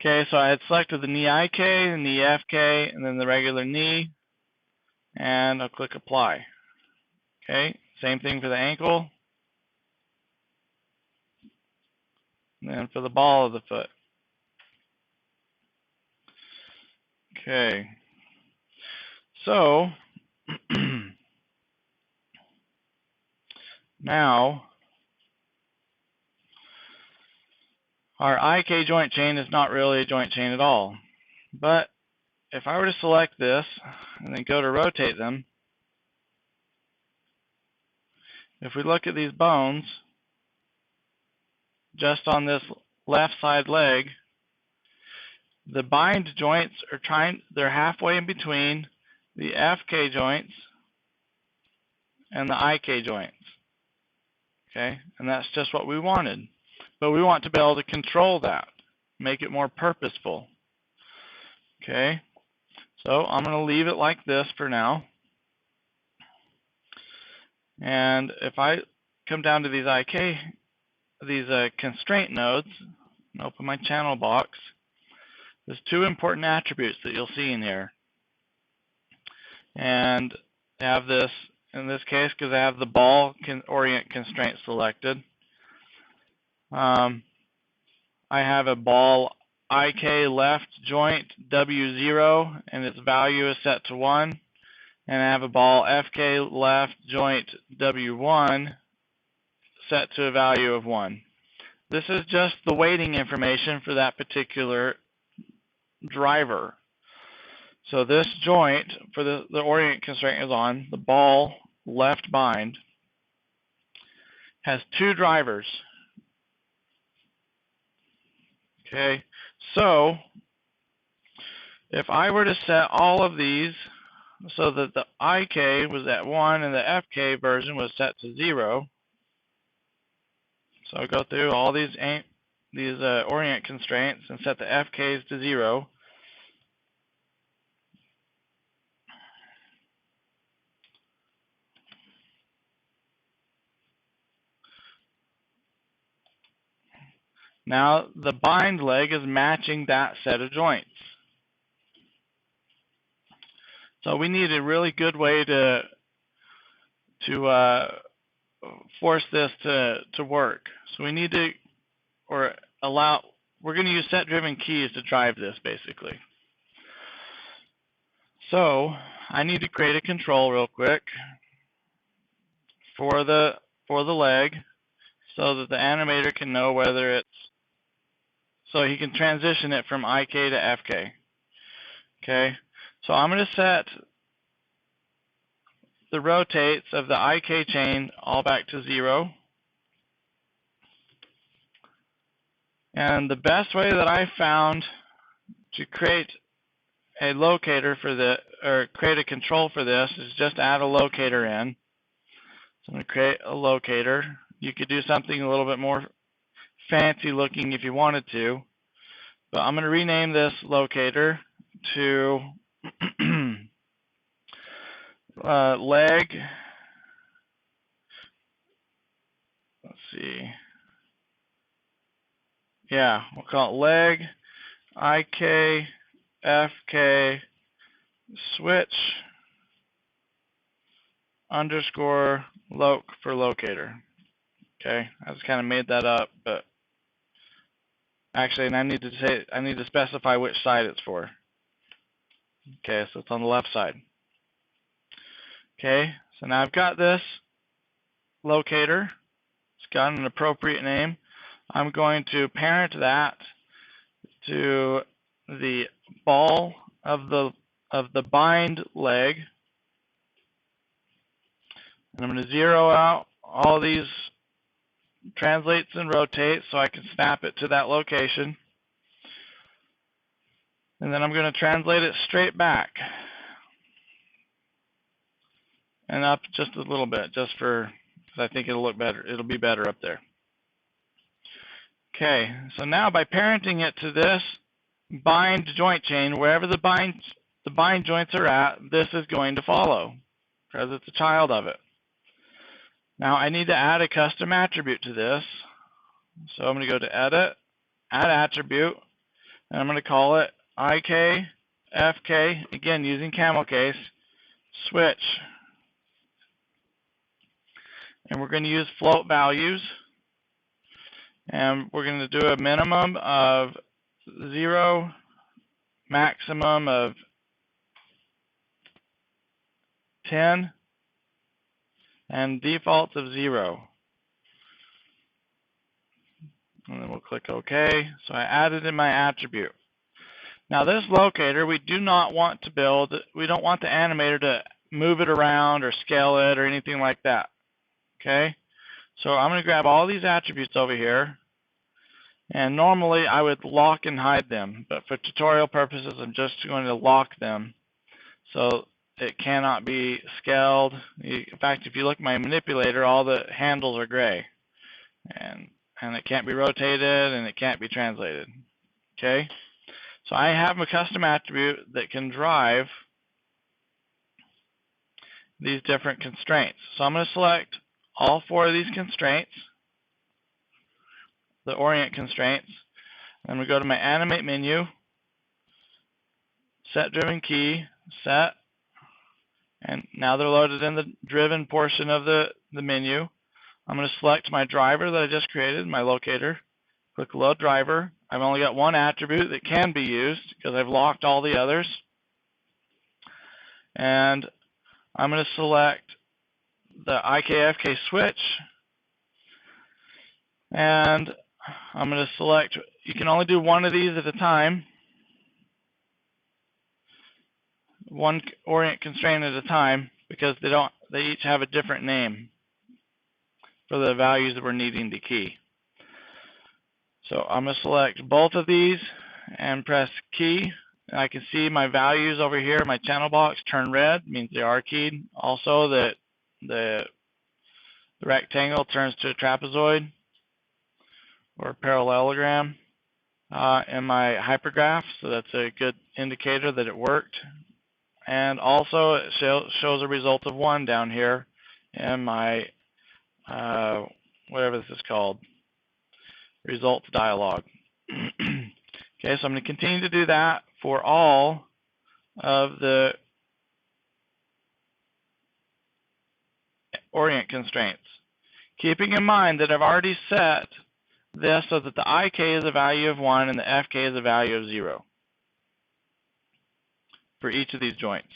Okay, so I had selected the knee IK and the FK and then the regular knee, and I'll click apply. Okay, same thing for the ankle, and then for the ball of the foot. Okay, so now our IK joint chain is not really a joint chain at all. But if I were to select this and then go to rotate them, if we look at these bones, just on this left side leg, the bind joints are they're halfway in between the FK joints and the IK joints. Okay, and that's just what we wanted. But we want to be able to control that, make it more purposeful. Okay, so I'm going to leave it like this for now. And if I come down to these constraint nodes and open my channel box, there's two important attributes that you'll see in here. And I have this in this case because I have the ball orient constraint selected. I have a ball IK left joint W0 and its value is set to 1. And I have a ball FK left joint W1 set to a value of 1. This is just the weighting information for that particular driver. So this joint for the orient constraint is on, the ball left bind, has two drivers. Okay, so if I were to set all of these so that the IK was at 1 and the FK version was set to 0, so I'll go through all these orient constraints and set the FKs to 0. Now the bind leg is matching that set of joints. So we need a really good way to force this to work. So we need to, we're going to use set-driven keys to drive this basically. So I need to create a control real quick for the leg so that the animator can know whether it's, so he can transition it from IK to FK. Okay, so I'm going to set the rotates of the IK chain all back to 0. And the best way that I found to create a locator for or create a control for this is just add a locator in. So I'm going to create a locator. You could do something a little bit more fancy looking if you wanted to, but I'm going to rename this locator to leg. Let's see. Yeah, we'll call it leg IK FK switch underscore loc for locator. Okay, I just kind of made that up, but actually, and I need to specify which side it's for. Okay, so it's on the left side. Okay, so now I've got this locator. It's got an appropriate name. I'm going to parent that to the ball of the bind leg. And I'm going to zero out all these translates and rotates so I can snap it to that location. And then I'm going to translate it straight back and up just a little bit, just because I think it'll look better. It'll be better up there. Okay, so now by parenting it to this bind joint chain, wherever the bind joints are at, this is going to follow because it's a child of it. Now I need to add a custom attribute to this. So I'm going to go to Edit, Add Attribute, and I'm going to call it IK, FK, again using camel case, switch. And we're going to use float values, and we're going to do a minimum of 0, maximum of 10, and defaults of 0. And then we'll click OK. So I added in my attribute. Now this locator, we do not want to build, we don't want the animator to move it around or scale it or anything like that. Okay? So I'm going to grab all these attributes over here, and normally I would lock and hide them, but for tutorial purposes I'm just going to lock them so it cannot be scaled. In fact, if you look at my manipulator, all the handles are gray, and it can't be rotated and it can't be translated. Okay? So I have a custom attribute that can drive these different constraints. So I'm going to select all 4 of these constraints, the orient constraints. I'm going to go to my animate menu, set driven key, set, and now they're loaded in the driven portion of the menu. I'm going to select my driver that I just created, my locator, click load driver. I've only got one attribute that can be used because I've locked all the others. And I'm going to select the IKFK switch, and I'm going to select, you can only do one of these at a time, one orient constraint at a time, because they each have a different name for the values that we're needing to key. So I'm going to select both of these and press key, and I can see my values over here, my channel box turn red, means they are keyed. Also that the rectangle turns to a trapezoid or a parallelogram in my hypergraph, so that's a good indicator that it worked. And also it shows a result of 1 down here in my whatever this is called, results dialog. Okay, so I'm going to continue to do that for all of the orient constraints, keeping in mind that I've already set this so that the IK is a value of 1 and the FK is a value of 0 for each of these joints.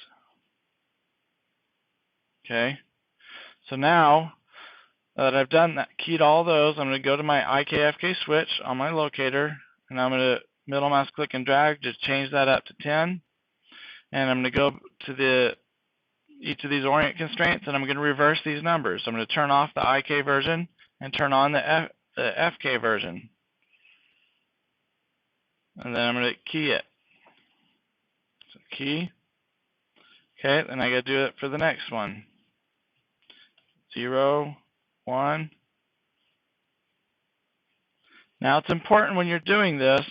Okay, so now that I've done that, keyed all those, I'm going to go to my IKFK switch on my locator, and I'm going to middle mouse click and drag, just change that up to 10, and I'm going to go to each of these orient constraints, and I'm going to reverse these numbers. So I'm going to turn off the IK version and turn on the FK version, and then I'm going to key it. So key. Okay, then I got to do it for the next one. 0, 1. Now it's important when you're doing this,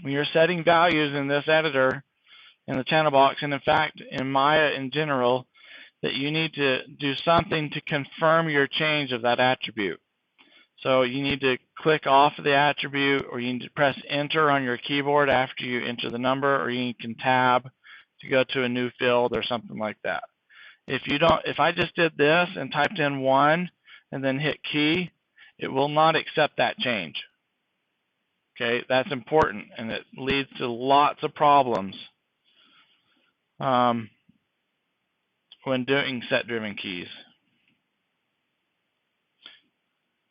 when you're setting values in this editor, in the channel box, and in fact in Maya in general, that you need to do something to confirm your change of that attribute. So you need to click off of the attribute, or you need to press enter on your keyboard after you enter the number, or you can tab to go to a new field or something like that. If I just did this and typed in 1 and then hit key, it will not accept that change. Okay, that's important, and it leads to lots of problems when doing set-driven keys.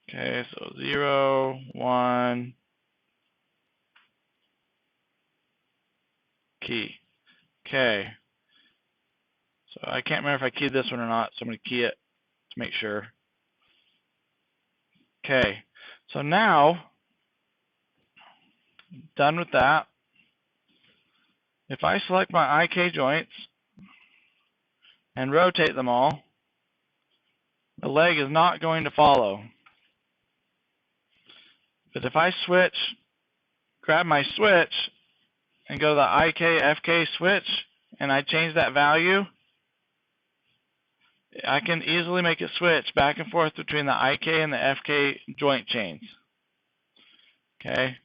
Okay, so 0, 1, key. Okay, so I can't remember if I keyed this one or not, so I'm going to key it to make sure. Okay, so now, done with that, if I select my IK joints and rotate them all, the leg is not going to follow. But if I grab my switch and go to the IK FK switch, and I change that value, I can easily make it switch back and forth between the IK and the FK joint chains. Okay,